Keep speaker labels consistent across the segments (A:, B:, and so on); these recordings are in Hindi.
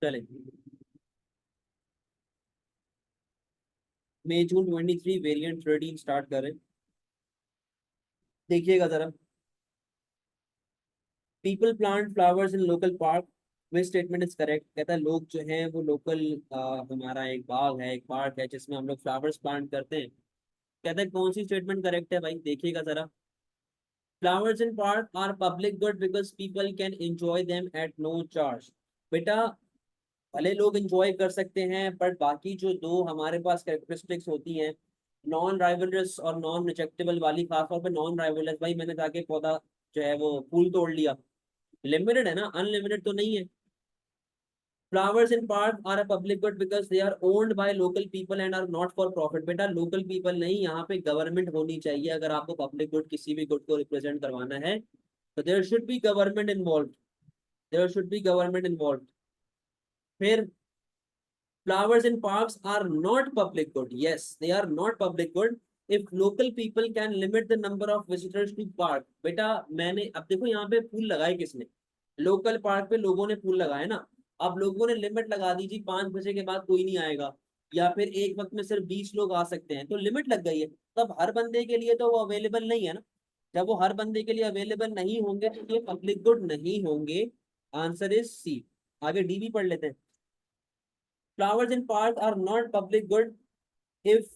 A: चले, मई जून 23 वेरिएंट 13 स्टार्ट करें। देखिएगा जरा। People plant flowers in local park, way statement is correct. कहता है लोग जो हैं वो लोकल, हमारा एक बाग है, एक पार्क है जिसमें हम लोग फ्लावर्स प्लांट करते हैं। कहता है कौन सी स्टेटमेंट करेक्ट है भाई, देखिएगा जरा। Flowers in park are public good because people can enjoy them at no charge. बेटा, भले लोग एंजॉय कर सकते हैं, बट बाकी जो दो हमारे पास कैरेक्टरिस्टिक्स होती हैं, नॉन राइवलरस और नॉन रिजेक्टेबल वाली, खासतौर पे नॉन राइवलरस, भाई मैंने जाके पौधा जो है वो फूल तोड़ लिया, लिमिटेड है ना, अनलिमिटेड तो नहीं है। Flowers in park are a public good because they are owned by local people and are not for profit. बेटा लोकल पीपल नहीं, यहाँ पे गवर्नमेंट होनी चाहिए। अगर आपको पब्लिक गुड, किसी भी गुड को रिप्रेजेंट करवाना है, तो there should be government involve, there should be government involve. फिर flowers in parks are not public good. Yes, they are not public good. If local people can limit the number of visitors to park, बेटा मैंने अब देखो यहाँ पे फूल लगाए किसने, लोकल पार्क पे लोगों ने फूल लगाए ना। अब लोगों ने लिमिट लगा दी जी, 5 बजे के बाद कोई नहीं आएगा, या फिर एक वक्त में सिर्फ 20 लोग आ सकते हैं, तो लिमिट लग गई है। तब हर बंदे के लिए तो वो अवेलेबल नहीं है ना। जब वो हर बंदे के लिए अवेलेबल नहीं होंगे तो ये पब्लिक गुड नहीं होंगे। Answer is C. आगे डी भी पढ़ लेते हैं। Flowers in park are not public good if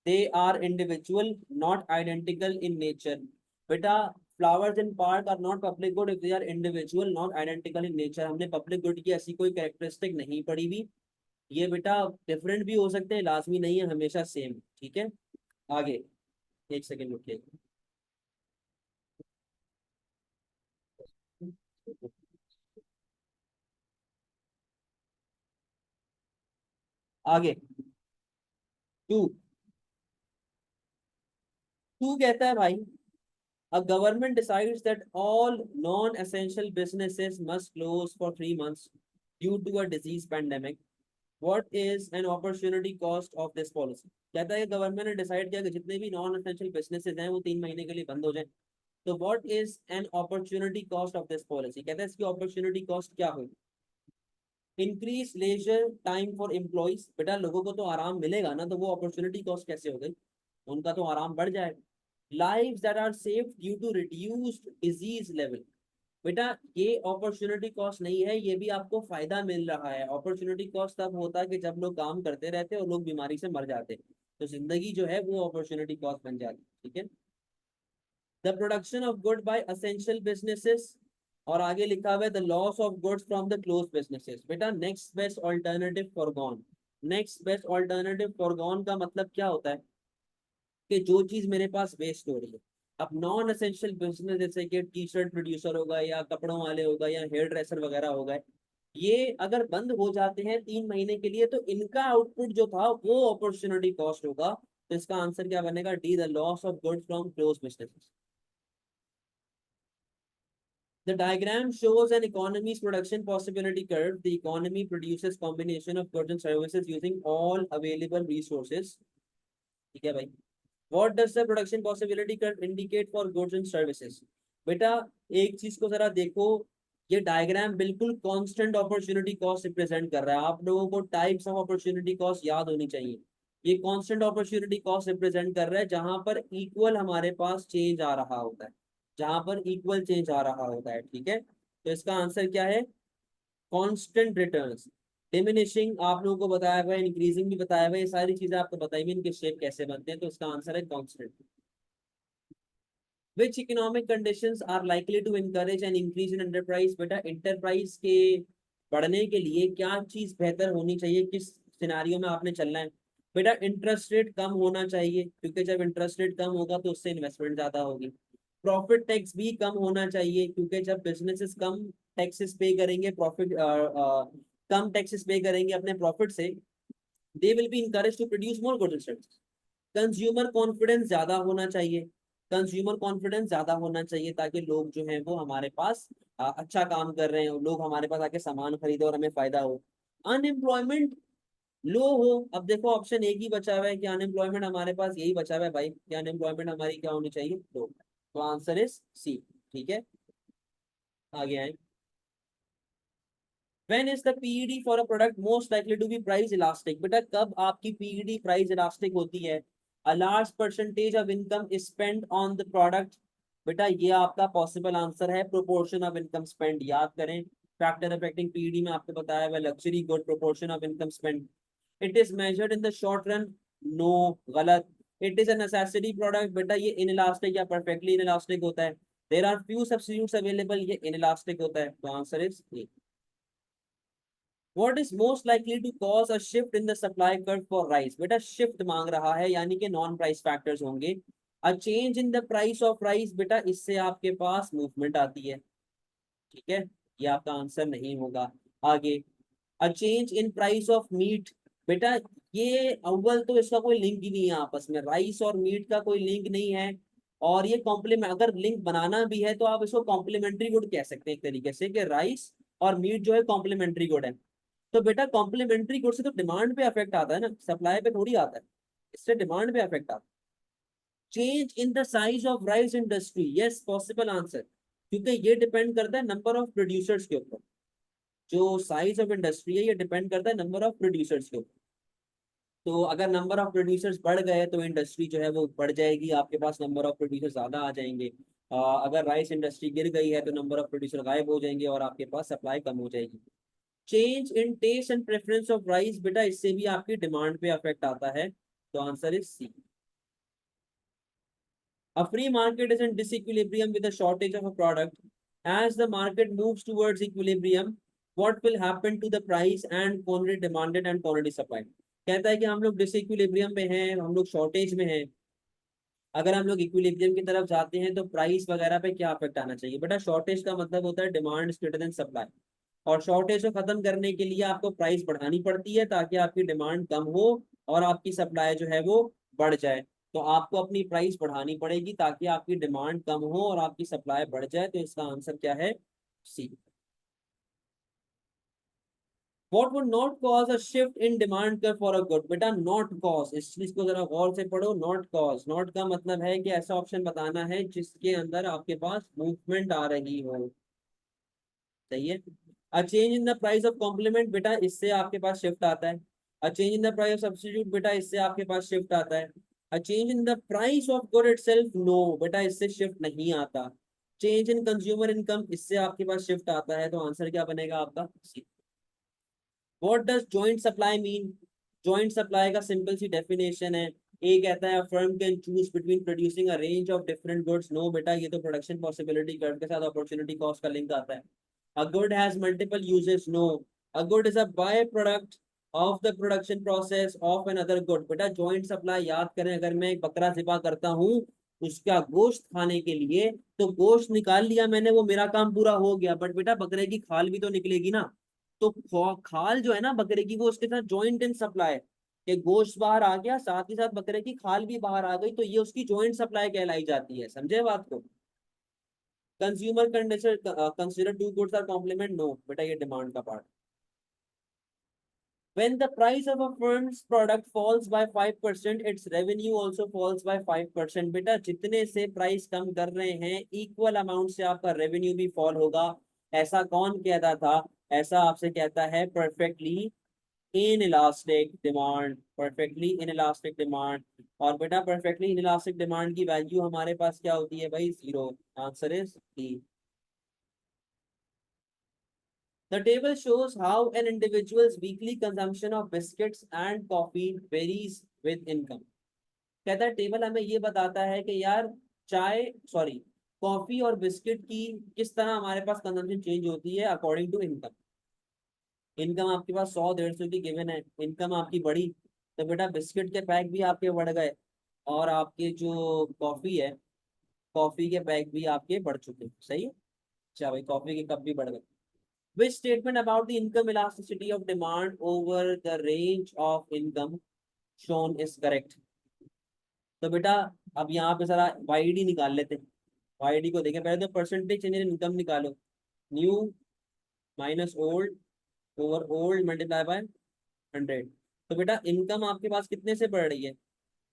A: they are individual, not identical in nature. बेटा flowers in park are not public good if they are individual, not identical in nature। हमने public good की ऐसी कोई कैरेक्टरिस्टिक नहीं पढ़ी हुई। ये बेटा डिफरेंट भी हो सकते हैं, लाजमी नहीं है हमेशा सेम। ठीक है, आगे। एक सेकेंड रुकिए। आगे टू। टू कहता है भाई, a government decides that all non-essential businesses must close for 3 months due to a disease pandemic. What is an opportunity cost of this policy? कहता है गवर्नमेंट ने डिसाइड किया कि जितने भी नॉन एसेंशियल बिजनेसेस हैं वो 3 महीने के लिए बंद हो जाएं। तो what is an opportunity cost of this policy? कहता है इसकी अपॉर्चुनिटी कॉस्ट क्या होगी? Increase leisure time for employees. बेटा लोगों को तो आराम मिलेगा ना, तो वो अपॉर्चुनिटी कॉस्ट कैसे हो गई? उनका तो आराम बढ़ जाएगा। Lives that are save due to reduced disease level. बेटा ये अपॉर्चुनिटी कॉस्ट नहीं है, ये भी आपको फायदा मिल रहा है। अपॉर्चुनिटी कॉस्ट तब होता है कि जब लोग काम करते रहते हैं और लोग बीमारी से मर जाते हैं, तो जिंदगी जो है वो अपॉर्चुनिटी कॉस्ट बन जाती है। ठीक है। The production of good by essential businesses, और आगे लिखा हुआ है the loss of goods from the close businesses. बेटा next best alternative forgone. Next best alternative forgone का मतलब क्या होता है? कि जो चीज मेरे पास वेस्ट हो रही है। अब नॉन एसेंशियल बिजनेस जैसे कि टी शर्ट प्रोड्यूसर होगा, या कपड़ों वाले होगा, या हेयर ड्रेसर वगैरह होगा, ये अगर बंद हो जाते हैं 3 महीने के लिए, तो इनका आउटपुट जो था वो अपॉर्चुनिटी कॉस्ट होगा। तो इसका आंसर क्या बनेगा? D, the loss of goods from close businesses. The diagram shows an economy's production possibility curve. The economy produces combination of goods and services using all available resources. ठीक है भाई। What does the production possibility curve indicate for goods and services? बेटा एक चीज को जरा देखो, ये डायग्राम बिल्कुल कांस्टेंट अपॉर्चुनिटी कॉस्ट रिप्रेजेंट कर रहा है। आप लोगों को टाइप्स ऑफ अपॉर्चुनिटी कॉस्ट याद होनी चाहिए। ये कांस्टेंट अपॉर्चुनिटी कॉस्ट रिप्रेजेंट कर रहा है जहां पर इक्वल हमारे पास चेंज आ रहा होता है, जहां पर इक्वल चेंज आ रहा होता है। ठीक है, तो इसका आंसर क्या है? Constant returns. डिमिनिशिंग आप लोगों को बताया हुआ है, इंक्रीजिंग भी बताया हुआ है, ये सारी चीजें आपको बताई हुई, इनके शेप कैसे बनते हैं। तो इसका आंसर है constant. Which economic conditions are likely to encourage an increase in enterprise? बेटा enterprise के बढ़ने के लिए क्या चीज बेहतर होनी चाहिए, किस सिनारियो में आपने चलना है? बेटा इंटरेस्ट रेट कम होना चाहिए, क्योंकि जब इंटरेस्ट रेट कम होगा तो उससे इन्वेस्टमेंट ज्यादा होगी। प्रॉफिट टैक्स भी कम होना चाहिए, क्योंकि जब बिजनेसेस कम टैक्सेस पे करेंगे, प्रॉफिट कम टैक्सेस पे करेंगे अपने प्रॉफिट से, they will be encourage to produce more goods and services. Consumer confidence ज्यादा होना चाहिए, कंज्यूमर कॉन्फिडेंस ज्यादा होना चाहिए ताकि लोग जो हैं वो हमारे पास अच्छा काम कर रहे हैं, लोग हमारे पास आके सामान खरीदे और हमें फायदा हो। अनएम्प्लॉयमेंट लो हो। अब देखो ऑप्शन एक ही बचा हुआ है कि अनएम्प्लॉयमेंट हमारे पास यही बचा हुआ है भाई, कि अनएम्प्लॉयमेंट हमारी क्या होनी चाहिए? लो। तो आंसर इज सी। ठीक है, आगे आए। When is the PED for a product most likely to be price elastic? बेटा कब आपकी PED price elastic होती है? A large percentage of income is spent on the product. बेटा ये आपका पॉसिबल आंसर है, प्रोपोर्शन ऑफ इनकम स्पेंड याद करें। फैक्टर अफेक्टिंग पीडी में आपको बताया हुआ luxury good proportion of income spend. It is measured in the short run, no, गलत। It is a necessity product, बेटा ये इनइलास्टिक या परफेक्टली इनइलास्टिक होता है। There are few substitutes available, ये इनइलास्टिक होता है। तो answer is A. What is most likely to cause a shift in the supply curve for rice? बेटा shift मांग रहा है यानी कि नॉन प्राइस फैक्टर्स होंगे। A change in the price of rice, बेटा इससे आपके पास मूवमेंट आती है, ठीक है, ये आपका आंसर नहीं होगा। आगे, a change in price of meat, बेटा ये अव्वल तो इसका कोई लिंक ही नहीं है आपस में, राइस और मीट का कोई लिंक नहीं है। और ये कॉम्प्लीमेंट, अगर लिंक बनाना भी है तो आप इसको कॉम्प्लीमेंट्री गुड कह सकते हैं एक तरीके से, कि राइस और मीट जो है कॉम्प्लीमेंट्री गुड है। तो बेटा कॉम्प्लीमेंट्री गुड से तो डिमांड पे अफेक्ट आता है ना, सप्लाई पे थोड़ी आता है, इससे डिमांड पे अफेक्ट आता है। Change in the size of rice industry, yes possible answer, क्योंकि ये डिपेंड करता है नंबर ऑफ प्रोड्यूसर्स के ऊपर। जो साइज ऑफ इंडस्ट्री है ये डिपेंड करता है नंबर ऑफ प्रोड्यूसर्स के ऊपर। तो अगर नंबर ऑफ प्रोड्यूसर्स बढ़ गए तो इंडस्ट्री जो है वो बढ़ जाएगी, आपके पास नंबर ऑफ प्रोड्यूसर्स ज्यादा आ जाएंगे। अगर राइस इंडस्ट्री गिर गई है तो नंबर ऑफ प्रोड्यूसर गायब हो जाएंगे और आपके पास सप्लाई कम हो जाएगी। Change in taste and preference of rice, बेटा इससे भी आपकी डिमांड पे अफेक्ट आता है। तो answer is C. A free market is in disequilibrium with a shortage of a product. As the market moves towards equilibrium, what will happen to the price and quantity demanded and quantity supplied? कहता है कि हम लोग डिसइक्विलिब्रियम में हैं, हम लोग शॉर्टेज में हैं। अगर हम लोग इक्विलिब्रियम की तरफ जाते हैं तो प्राइस वगैरह पे क्या इफेक्ट आना चाहिए? बेटा शॉर्टेज का मतलब होता है डिमांड ग्रेटर देन सप्लाई, और शॉर्टेज को खत्म करने के लिए आपको प्राइस बढ़ानी पड़ती है ताकि आपकी डिमांड कम हो और आपकी सप्लाई जो है वो बढ़ जाए। तो आपको अपनी प्राइस बढ़ानी पड़ेगी ताकि आपकी डिमांड कम हो और आपकी सप्लाई बढ़ जाए। तो इसका आंसर क्या है? सी। What would not cause a shift in demand curve for a good? बेटा not cause, इस चीज को जरा गौर से पढ़ो। not cause, not का मतलब है कि ऐसा ऑप्शन बताना है जिसके अंदर आपके पास मूवमेंट आ रही हो। सही है। A change in the price of complement, बेटा इससे आपके पास शिफ्ट आता है। A change in the price of substitute, बेटा इससे आपके पास शिफ्ट आता है। A change in the price of good itself, no बेटा इससे शिफ्ट नहीं आता। चेंज इन कंज्यूमर इनकम, इससे आपके पास शिफ्ट आता है। तो आंसर क्या बनेगा आपका? C. What does joint supply mean? Joint supply का सिंपल सी डेफिनेशन है, ए कहता है firm can choose between producing a range of different goods, no बेटा ये तो प्रोडक्शन पॉसिबिलिटी कर्व के साथ अपॉर्चुनिटी कॉस्ट का लिंक आता है। A good has multiple uses, no. A good is a byproduct of the production process of another good. बेटा joint supply याद करें, अगर मैं एक बकरा ज़िबा करता हूँ उसका गोश्त खाने के लिए, तो गोश्त निकाल लिया मैंने, वो मेरा काम पूरा हो गया, बट बेटा बकरे की खाल भी तो निकलेगी ना। तो खाल जो है ना बकरे की, वो उसके साथ जॉइंट इन सप्लाई, कि गोश्त बाहर आ गया साथ ही साथ बकरे की खाल भी बाहर आ गई, तो ये उसकी जॉइंट सप्लाई कहलाई जाती है। समझे बात को? Consumer consider two goods are complement, no बेटा ये डिमांड का part. When the price of a firm's product falls by 5%, its revenue also falls by 5%. बेटा जितने से प्राइस कम कर रहे हैं इक्वल अमाउंट से आपका रेवेन्यू भी फॉल होगा। ऐसा कौन कहता था? ऐसा आपसे कहता है perfectly in elastic demand, perfectly in elastic demand. और बेटा परफेक्टली इन इलास्टिक डिमांड की वैल्यू हमारे पास क्या होती है भाई? Zero. Answer is D. The table shows how an individual's weekly consumption of biscuits and coffee varies with income. कहता है टेबल हमें ये बताता है कि यार चाय, सॉरी, कॉफी और बिस्किट की किस तरह हमारे पास कंजम्पशन चेंज होती है अकॉर्डिंग टू इनकम। इनकम आपके पास 100-150 की गिवन है, इनकम आपकी बढ़ी तो बेटा बिस्किट के पैक भी आपके बढ़ गए, और आपके जो कॉफी है, कॉफी के पैक भी आपके बढ़ चुके हैं। सही है। अच्छा भाई, कॉफी के कप भी बढ़ गए। Which statement about the income elasticity of demand over the range of income shown is correct? तो बेटा अब यहाँ पे जरा वाईडी निकाल लेते हैं। वाईडी को देखें पहले, तो परसेंटेज चेंज इन इनकम निकालो। New minus old over old multiply by 100। तो बेटा इनकम आपके पास कितने से बढ़ रही है?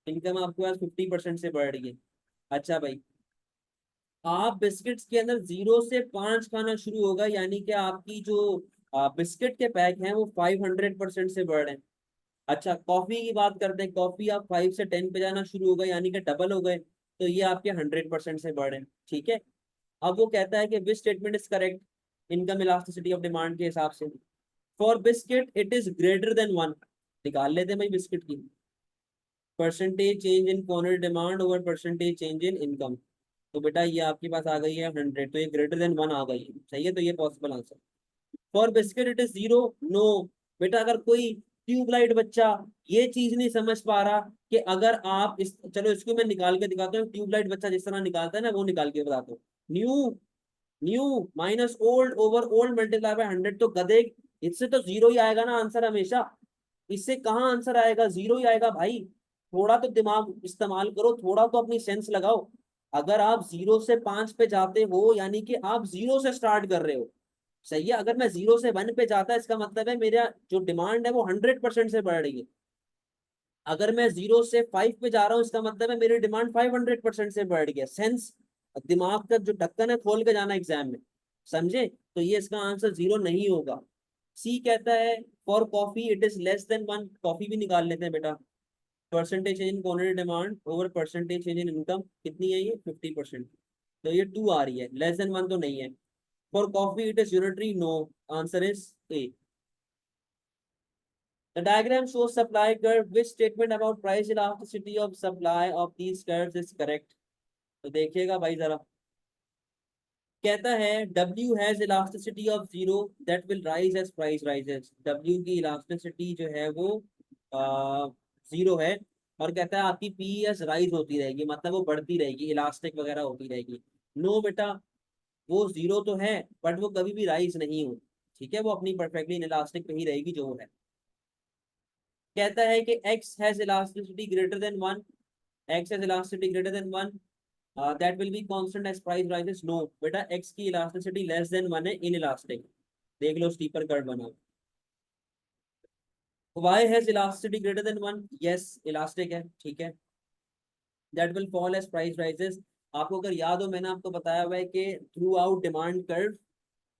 A: इनकम आपके पास 50% से बढ़ रही है। अच्छा भाई, आप बिस्किट्स के अंदर 0 से 5 खाना शुरू होगा, यानी कि आपकी जो बिस्किट के पैक हैं वो 500% से बढ़ रहे हैं। अच्छा कॉफी की बात करते हैं, कॉफी आप 5 से 10 पे जाना शुरू हो गए यानी कि डबल हो गए, तो ये आपके 100% से बढ़ रहे हैं, ठीक है। अब वो कहता है कि which statement is correct income elasticity of demand के हिसाब से। For biscuit it is greater than 1, निकाल लेते हैं भाई बिस्किट की। Percentage change in quantity demand over percentage change in income, तो बेटा ये आपके पास आ गई है 100, तो ये ग्रेटर देन 1 आ गई है, सही है, तो ये possible answer. For biscuit it is 0, no. बेटा अगर कोई ट्यूबलाइट बच्चा ये चीज नहीं समझ पा रहा कि अगर आप इस, चलो इसको मैं निकाल के दिखाता हूँ, ट्यूबलाइट बच्चा जिस तरह निकालता है ना वो निकाल के बताता हूँ। New, new minus old over old multiply by 100, तो गधे इससे तो जीरो ही आएगा ना आंसर हमेशा। इससे कहाँ आंसर आएगा, जीरो ही आएगा भाई। थोड़ा तो दिमाग इस्तेमाल करो, थोड़ा तो अपनी सेंस लगाओ। अगर आप 0 से 5 पे जाते हो यानी कि आप 0 से स्टार्ट कर रहे हो, सही है। अगर मैं 0 से 1 पे जाता इसका मतलब है मेरा जो डिमांड है वो 100% से बढ़ रही है। अगर मैं 0 से 5 पे जा रहा हूँ इसका मतलब है मेरी डिमांड 500% से बढ़ गया। सेंस, दिमाग का जो ढक्कन है खोल के जाना एग्जाम में, समझे। तो ये इसका आंसर 0 नहीं होगा। सी कहता है for coffee it is less than 1, coffee भी निकाल लेते हैं बेटा। Percentage change in quantity demand over percentage change in income कितनी है ये 50%, तो ये 2 आ रही है, लेस देन 1 तो नहीं है। For coffee it is unitary, no, answer is A. The diagram shows supply curve. Which statement about price elasticity of supply of these curves is correct? तो देखिएगा भाई जरा, कहता है W has elasticity of 0 that will rise as price rises. W की elasticity जो है वो 0 है, और कहता है आपकी PES राइज होती रहेगी, मतलब वो बढ़ती रहेगी, इलास्टिक वगैरह होती रहेगी। नो बेटा, वो 0 तो है बट वो कभी भी राइज नहीं हो, ठीक है, वो अपनी परफेक्टली इलास्टिक पे ही रहेगी जो वो है। कहता है कि x has elasticity greater than 1, x has elasticity greater than 1, that will be constant as price rises, no बेटा x की elasticity less than 1 है, inelastic, देख लो स्टीपर कर्व बना। y has elasticity greater than 1, yes elastic है, ठीक है। that will fall as price rises, आपको अगर याद हो मैंने आपको बताया हुआ है कि through out demand curve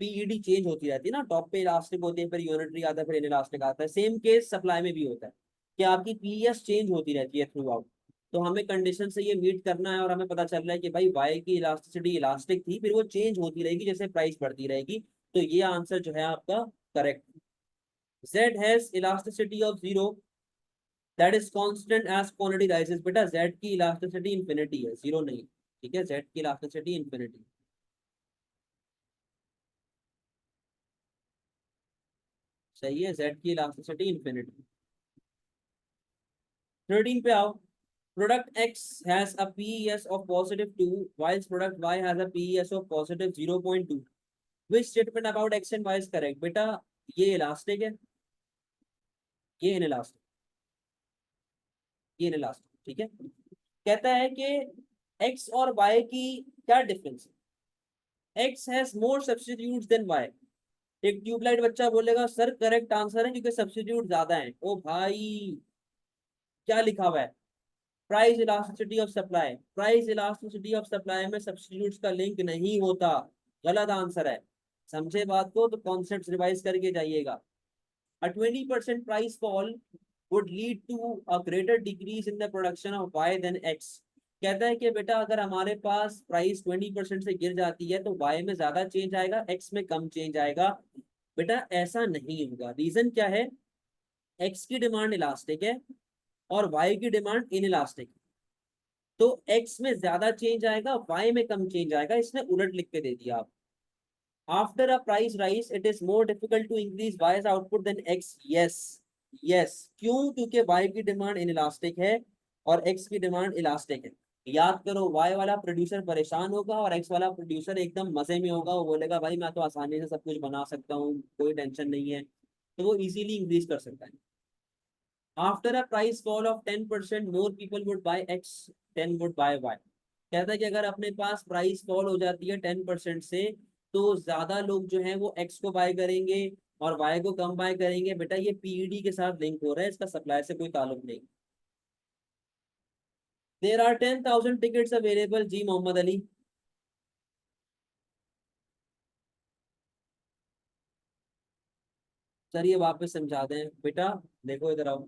A: PED change होती रहती है ना, टॉप पे इलास्टिक होती है, फिर यूनिटरी आता है, फिर इनइलास्टिक आता है। सेम केस सप्लाई में भी होता है कि आपकी पीएस चेंज होती रहती है थ्रू आउट। तो हमें कंडीशन से ये मीट करना है और हमें पता चल रहा है कि भाई वाई की इलास्टिसिटी इलास्टिक थी, फिर वो चेंज होती रहेगी जैसे प्राइस बढ़ती रहेगी, तो ये आंसर जो है आपका correct. Z has elasticity of 0 that is constant as quantity rises, बेटा जेड की इलास्टिसिटी इंफिनिटी है, 0 नहीं, ठीक है, जेड की इलास्टिसिटी इंफिनिटी, सही है, जेड की इलास्टिसिटी इंफिनिटी। 13 पे आओ। Product X has a PES of +2, whilst product Y has a PES of +0.2. Which statement about X and Y is correct? बेटा ये इलास्टिक है, ये इनइलास्टिक, ये इनइलास्टिक, ठीक है। कहता है कि X और Y की क्या डिफरेंस है। X has more substitutes than Y। एक ट्यूबलाइट बच्चा बोलेगा सर करेक्ट आंसर है क्योंकि सब्स्टिट्यूट ज्यादा है। ओ भाई क्या लिखा हुआ है, price elasticity of supply, price elasticity of supply में सब्स्टिट्यूट्स का लिंक नहीं होता, गलत आंसर है। समझे बात को तो कॉन्सेप्ट रिवाइज करके जाइएगा। A 20% price fall would lead to a greater decrease in the production of Y than X। कहता है कि बेटा अगर हमारे पास प्राइस 20% से गिर जाती है तो Y में ज्यादा चेंज आएगा, X में कम चेंज आएगा। बेटा ऐसा नहीं होगा, रीजन क्या है, X की डिमांड इलास्टिक है और Y की डिमांड इनइलास्टिक, तो X में ज्यादा चेंज आएगा, Y में कम चेंज आएगा, इसने उलट लिख के दे दिया आप। After a price rise it is more difficult to increase Y's output than X, yes, yes, क्यों, क्योंकि Y की डिमांड इनइलास्टिक है और X की डिमांड इलास्टिक है। याद करो Y वाला प्रोड्यूसर परेशान होगा और X वाला प्रोड्यूसर एकदम मजे में होगा, वो बोलेगा भाई मैं तो आसानी से सब कुछ बना सकता हूँ, कोई टेंशन नहीं है, तो वो इजीली इंक्रीज कर सकता है। After a price fall of 10% more people would buy X, 10 would buy Y। कहता है कि अगर अपने पास प्राइस फॉल हो जाती है 10% से तो ज्यादा लोग जो हैं वो X को बाय करेंगे और Y को कम बाय करेंगे। बेटा ये पीईडी के साथ लिंक हो रहा है, इसका सप्लाई से कोई ताल्लुक नहीं। देर आर 10,000 टिकट्स अवेलेबल, जी मोहम्मद अली। चलिए वापस समझा दें बेटा। देखो इधर आओ।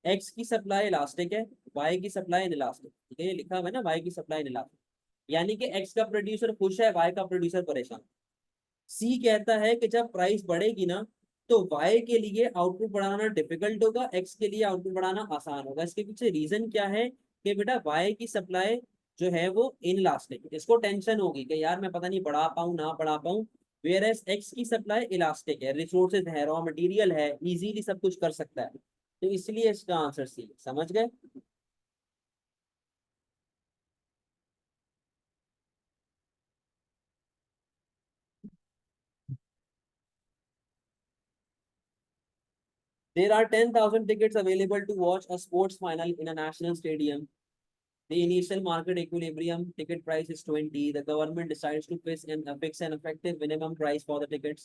A: एक्स की सप्लाई इलास्टिक है, वाई की सप्लाई इलास्टिक, ठीक है, ये लिखा हुआ है ना, वाई की सप्लाई इलास्टिक। यानी कि एक्स का प्रोड्यूसर खुश है, वाई का प्रोड्यूसर परेशान। सी कहता है कि जब प्राइस बढ़ेगी ना, तो वाई के लिए आउटपुट बढ़ाना डिफिकल्ट होगा, एक्स के लिए आउटपुट बढ़ाना आसान होगा। इसके पीछे रीजन क्या है कि बेटा वाई की सप्लाई जो है वो इनलास्टिक, इसको टेंशन होगी कि यार मैं पता नहीं बढ़ा पाऊँ ना बढ़ा पाऊँ। वेयर एज एक्स की सप्लाई इलास्टिक है, रिसोर्सेज है, रॉ मटेरियल है, इजीली सब कुछ कर सकता है। तो इसलिए इसका आंसर सी, समझ गए। There are 10,000 tickets available to watch a sports final in a national stadium. The initial market equilibrium ticket price is 20. The government decides to fix an effective minimum price for the tickets,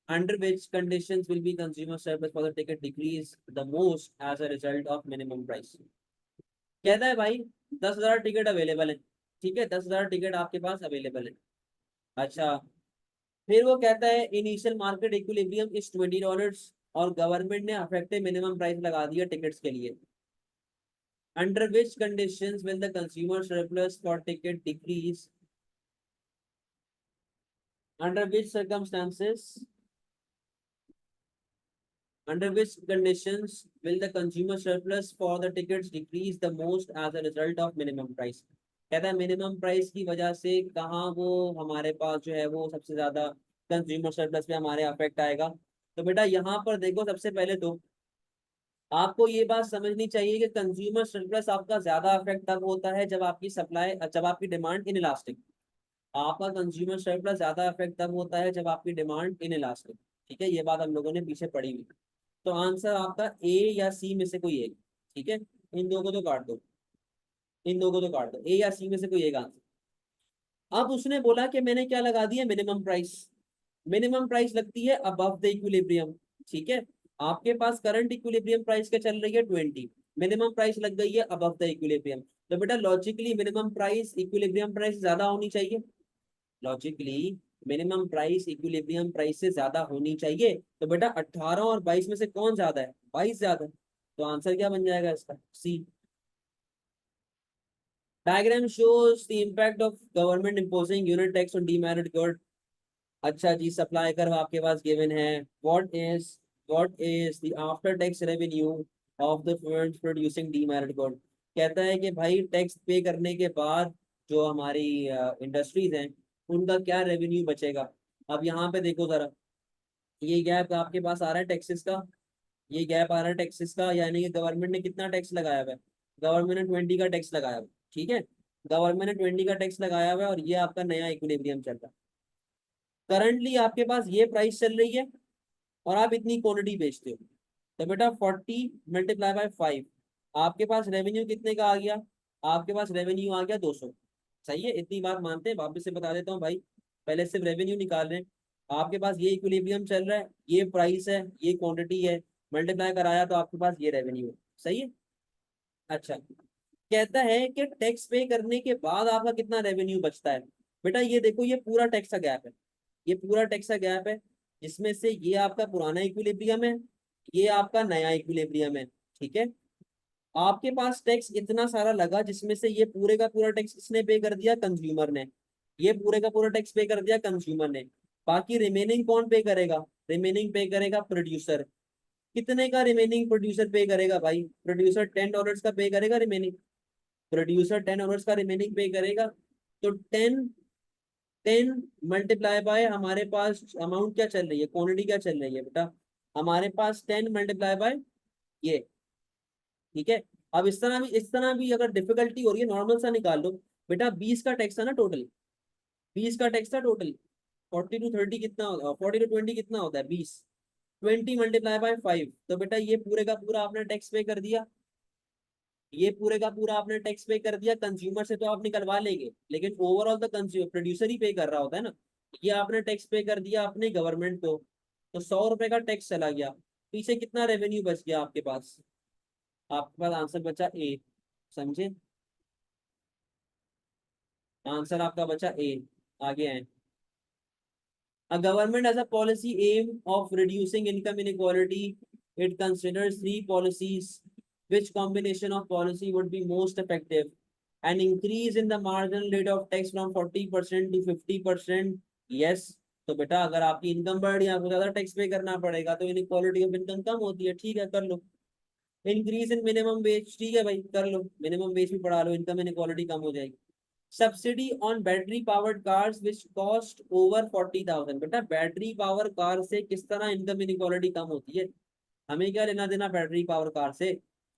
A: under which conditions will be consumer surplus for the ticket decrease the most as a result of minimum price. कहता है भाई 10,000 टिकट अवेलेबल है, ठीक है, 10,000 टिकट आपके पास अवेलेबल है। अच्छा, फिर वो कहता है इनिशियल मार्केट इक्विलिब्रियम इज $20, और गवर्नमेंट ने अफेक्टिव मिनिमम प्राइस लगा दिया टिकट्स के लिए। Under which conditions will the consumer surplus for ticket decrease? Under which circumstances? Under which conditions will the consumer surplus for the tickets decrease the most as a result of minimum price? कहता है मिनिमम प्राइस की वजह से कहाँ वो हमारे पास जो है वो सबसे ज्यादा कंज्यूमर सरप्लस पे हमारे अफेक्ट आएगा। तो बेटा यहाँ पर देखो, सबसे पहले तो आपको ये बात समझनी चाहिए कि कंज्यूमर सरप्लस आपका ज्यादा अफेक्ट तब होता है जब आपकी सप्लाई, जब आपकी डिमांड इन इलास्टिक। आपका कंज्यूमर सरप्लस ज्यादा अफेक्ट तब होता है जब आपकी डिमांड इन इलास्टिक। ठीक है, ये बात हम लोगों ने पीछे पढ़ी हुई। तो आंसर आपका ए या सी में से कोई एक। ठीक है, इन दो को तो काट दो, इन दो को तो काट दो, ए या सी में से कोई एक आंसर। अब उसने बोला कि मैंने क्या लगा दिया, मिनिमम प्राइस। मिनिमम प्राइस लगती है अबव द इक्विलिब्रियम। ठीक है, आपके पास करंट इक्विलिब्रियम प्राइस क्या चल रही है, 20। मिनिमम प्राइस लग गई है अबव द इक्विलिब्रियम। तो बेटा logically minimum price equilibrium price ज्यादा होनी चाहिए। Logically minimum price equilibrium price से ज्यादा होनी चाहिए। तो बेटा 18 और 22 में से कौन ज्यादा है, 22 ज्यादा है। तो आंसर क्या बन जाएगा इसका, C. Diagram shows the impact of government imposing unit tax on demerit good. अच्छा जी, सप्लाई कर्व आपके पास गिवन है। What is the after tax revenue of the firms producing demerit good. कहता है कि भाई टैक्स पे करने के बाद जो हमारी इंडस्ट्रीज हैं उनका क्या रेवेन्यू बचेगा। अब यहाँ पे देखो जरा, ये गैप आपके पास आ रहा है टैक्सेस का, ये गैप आ रहा है टैक्सेस का, यानी कि गवर्नमेंट ने कितना टैक्स लगाया हुआ है, गवर्नमेंट ने 20 का टैक्स लगाया हुआ है। ठीक है, गवर्नमेंट ने 20 का टैक्स लगाया हुआ है और ये आपका नया इक्विलिब्रियम चल रहा है। करंटली आपके पास ये प्राइस चल रही है और आप इतनी क्वांटिटी बेचते हो। तो बेटा 40 × 5, आपके पास रेवेन्यू कितने का आ गया, आपके पास रेवेन्यू आ गया 200। सही है, इतनी बात मानते हैं, वापस से बता देता हूँ भाई। पहले सिर्फ रेवेन्यू निकाल रहे हैं। आपके पास ये इक्विलिब्रियम चल रहा है, ये प्राइस है, ये क्वांटिटी है, मल्टीप्लाई कराया तो आपके पास ये रेवेन्यू है। सही है। अच्छा, कहता है कि टैक्स पे करने के बाद आपका कितना रेवेन्यू बचता है। बेटा ये देखो, ये पूरा टैक्स का गैप है, ये पूरा टैक्स का गैप है, जिसमें से ये आपका पुराना इक्विलिब्रियम है, ये आपका नया इक्विलिब्रियम है। ठीक है, आपके पास टैक्स इतना सारा लगा जिसमें से ये पूरे का पूरा टैक्स किसने पे कर दिया, कंज्यूमर ने। ये पूरे का पूरा टैक्स पे कर दिया कंज्यूमर ने। बाकी रिमेनिंग कौन पे करेगा, रिमेनिंग पे करेगा प्रोड्यूसर। कितने का रिमेनिंग प्रोड्यूसर पे करेगा भाई, प्रोड्यूसर $10 का पे करेगा रिमेनिंग। प्रोड्यूसर $10 का रिमेनिंग पे करेगा। तो 10 10 मल्टीप्लाई बाय हमारे पास अमाउंट क्या चल रही है, क्वांटिटी क्या चल रही है बेटा, हमारे पास 10 × ये। ठीक है, अब इस तरह भी अगर डिफिकल्टी हो रही है, नॉर्मल सा निकाल लो। बेटा 20 का टैक्स है ना टोटल, 20 का टैक्स था टोटल। 40 to 30 कितना होता है, 40 to 20 कितना होता है, 20। 20 × 5, तो बेटा ये पूरे का पूरा आपने टैक्स पे कर दिया, ये पूरे का पूरा आपने टैक्स पे कर दिया। कंज्यूमर से तो आप निकलवा लेंगे, लेकिन ओवरऑल तो कंज्यूमर प्रोड्यूसर ही पे कर रहा होता है ना। ये आपने टैक्स पे कर दिया अपने गवर्नमेंट को, तो 100 रुपए का टैक्स चला गया। पीछे कितना रेवेन्यू बच गया आपके पास, आपके पास आंसर बचा ए। समझे, आंसर आपका बचा ए। आगे है। A government has a policy aim of reducing income inequality. It considers three policies. Which combination of policy would be most effective? An increase in the marginal rate of tax from 40% to 50%. Yes. तो बेटा अगर आपकी इनकम बढ़ रही है आपको ज्यादा टैक्स पे करना पड़ेगा तो इनइक्वालिटी ऑफ इनकम कम होती है, ठीक है कर लो। इंक्रीज इन मिनिमम वेज, ठीक है भाई कर लो, मिनिमम वेज भी बढ़ा लो, इनकम इनइक्वालिटी कम हो जाएगी। Subsidy on battery powered cars which cost over 40,000। बेटा बैटरी पावर कार से किस तरह इनकम इनइक्वालिटी कम होती है, हमें क्या लेना देना बैटरी पावर कार से।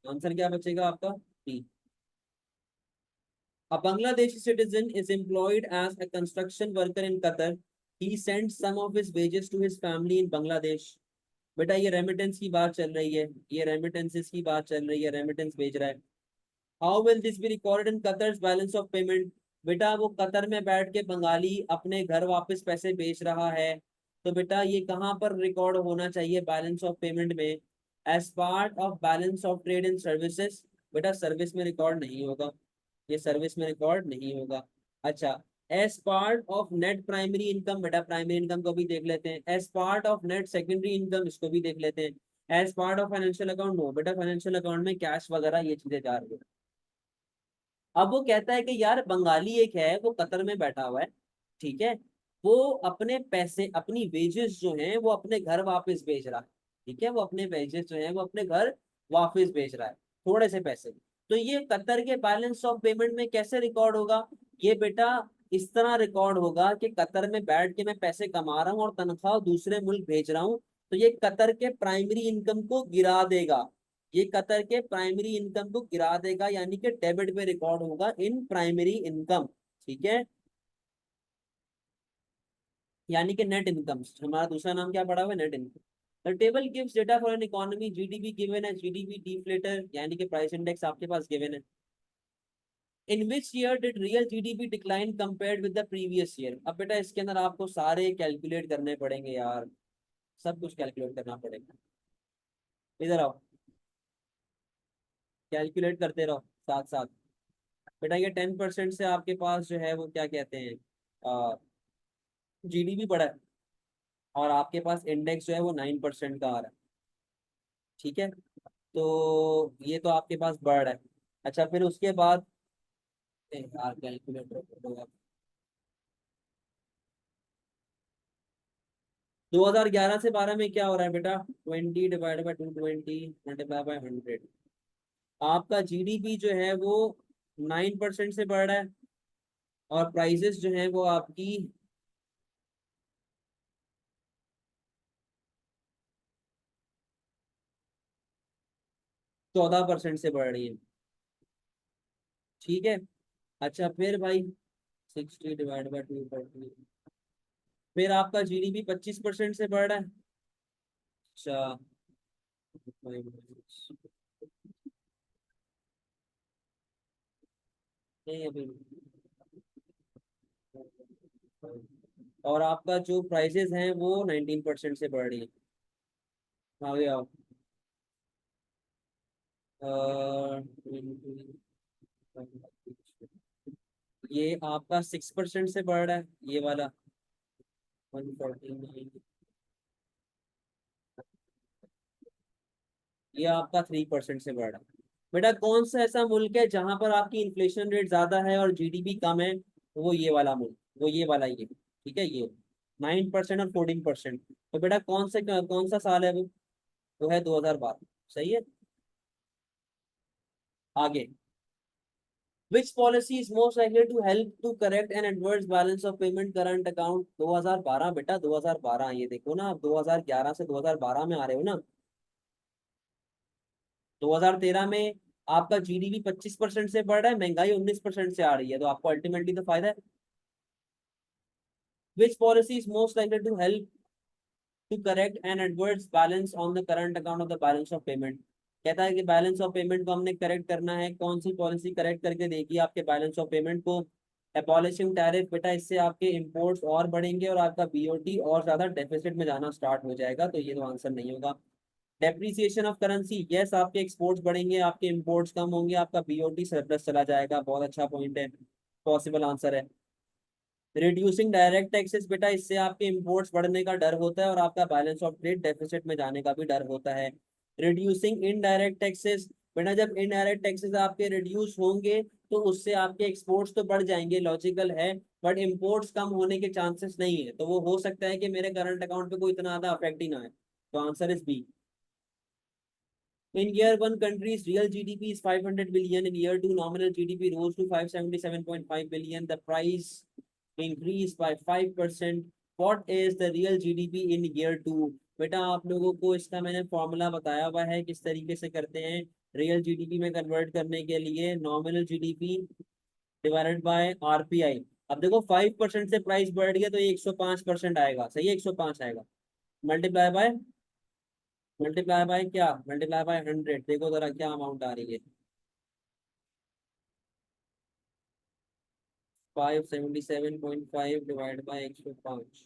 A: आंसर क्या बचेगा आपका D. A Bangladeshi citizen is employed as a construction worker in Qatar. He sends some of his wages to his family in Bangladesh. बेटा ये रेमिटेंस की बात चल रही है, ये रेमिटेंसेस की बात चल रही है, रेमिटेंस भेज रहा है। How will this be recorded in Qatar's balance of payment. बेटा वो कतर में बैठ के बंगाली अपने घर वापस पैसे भेज रहा है, तो बेटा ये कहाँ पर रिकॉर्ड होना चाहिए बैलेंस ऑफ पेमेंट में, as part of balance of trade and services. बेटा सर्विस में रिकॉर्ड नहीं होगा, ये सर्विस में रिकॉर्ड नहीं होगा। अच्छा, as part of net primary income, बेटा प्राइमरी इनकम को भी देख लेते हैं। As part of net secondary income, इसको भी देख लेते हैं। As part of financial account, no बेटा फाइनेंशियल अकाउंट में कैश वगैरह ये चीजें जा रही है। अब वो कहता है कि यार बंगाली एक है वो कतर में बैठा हुआ है, ठीक है, वो अपने पैसे अपनी वेजेस जो हैं वो अपने घर वापस भेज रहा है, ठीक है, वो अपने वेजेस जो हैं वो अपने घर वापस भेज रहा है थोड़े से पैसे। तो ये कतर के बैलेंस ऑफ पेमेंट में कैसे रिकॉर्ड होगा, ये बेटा इस तरह रिकॉर्ड होगा कि कतर में बैठ के मैं पैसे कमा रहा हूँ और तनख्वाह दूसरे मुल्क भेज रहा हूँ, तो ये कतर के प्राइमरी इनकम को गिरा देगा, ये कतर के प्राइमरी इनकम को गिरा देगा, यानी कि डेबिट पे रिकॉर्ड होगा इन प्राइमरी इनकम, ठीक है, यानी कि नेट इनकम। हमारा दूसरा नाम क्या पड़ा हुआ है, net income. The table gives data for an economy, GDP given है, जीडीपी डिफ्लेटर यानी कि प्राइस इंडेक्स आपके पास गिवन है। In which year did real GDP decline compared with the previous year. अब बेटा इसके अंदर आपको सारे कैलकुलेट करने पड़ेंगे यार, सब कुछ कैलकुलेट करना पड़ेगा। इधर आओ, कैलकुलेट करते रहो साथ साथ। बेटा ये 10% से आपके पास जो है वो क्या कहते हैं जीडीपी बढ़ा है, और आपके पास इंडेक्स जो है वो 9% का आ रहा है, ठीक है, तो ये तो आपके पास बढ़ रहा है। अच्छा फिर उसके बाद यार कैलकुलेटर 2011 से 12 में क्या हो रहा है बेटा, 20 डिवाइड बाई 220 मल्टीप्लाई बाई 100। आपका जीडीपी जो है वो 9% से बढ़ रहा है, और प्राइजेस जो है वो आपकी 14% से बढ़ रही है, ठीक है। अच्छा फिर भाई 60 डिवाइड बाई 240, फिर आपका जीडीपी 25% से बढ़ रहा है। अच्छा नहीं अभी, और आपका जो प्राइसेस हैं वो 19% से बढ़ रही है। आगे आओ, 20, ये आपका 6% से बढ़ रहा है ये वाला 149, ये आपका 3% से बढ़ रहा है। बेटा कौन सा ऐसा मुल्क है जहां पर आपकी इन्फ्लेशन रेट ज्यादा है और जीडीपी कम है, वो ये वाला मुल्क, वो ये वाला ये, ठीक है, ये 9% और 14%। तो बेटा कौन सा साल है वो है 2012, सही है। आगे, which policy is most likely to help to correct an adverse balance of payment current account। 2012 बेटा 2012, ये देखो ना आप 2011 से 2012 में आ रहे हो ना। 2013 में आपका जीडीपी 25% से बढ़ रहा है, महंगाई 19% से आ रही है, तो आपको अल्टीमेटली तो फायदा है। which policy is most likely to help to correct an adverse balance on the current account of the balance of payment। कहता है कि बैलेंस ऑफ पेमेंट को हमने करेक्ट करना है, कौन सी पॉलिसी करेक्ट करके देगी आपके बैलेंस ऑफ पेमेंट को। एबॉलिशिंग टैरिफ, बेटा इससे आपके इंपोर्ट्स और बढ़ेंगे और आपका बीओटी और ज्यादा डेफिसिट में जाना स्टार्ट हो जाएगा, तो ये तो आंसर नहीं होगा। डेप्रिसिएशन ऑफ करेंसी, यस आपके एक्सपोर्ट्स बढ़ेंगे आपके इंपोर्ट्स कम होंगे आपका बीओटी सरप्लस चला जाएगा, बहुत अच्छा पॉइंट है, पॉसिबल आंसर है। रिड्यूसिंग डायरेक्ट टैक्सेस बेटा, इससे आपके इंपोर्ट्स बढ़ने का डर होता है और आपका बैलेंस ऑफ ट्रेड डेफिसिट में जाने का भी डर होता है। रिड्यूसिंग इनडायरेक्ट टैक्सेस बेटा, जब इनडायरेक्ट टैक्सेस आपके रिड्यूस होंगे तो उससे आपके एक्सपोर्ट्स तो बढ़ जाएंगे, लॉजिकल है, बट इंपोर्ट्स कम होने के चांसेस नहीं है। तो वो हो सकता है कि मेरे करंट अकाउंट पे कोई इतना ज्यादा अफेक्ट ही ना है। तो answer is B. In year one, country's real GDP is 500 billion. In year two, nominal GDP rose to 577.5 billion. The price increased by 5%. What is the real GDP in year two? बेटा आप लोगों को इसका मैंने फॉर्मूला बताया हुआ है किस तरीके से करते हैं रियल जीडीपी में कन्वर्ट करने के लिए। Nominal GDP divided by RPI. अब देखो 5% से प्राइस बढ़ गया तो ये 105% आएगा, सही है, 105 आएगा। मल्टीप्लाई बाय, मल्टीप्लाई बाय क्या, मल्टीप्लाई बाय 100। देखो जरा क्या अमाउंट आ रही है, 577.5 डिवाइड बाय 105।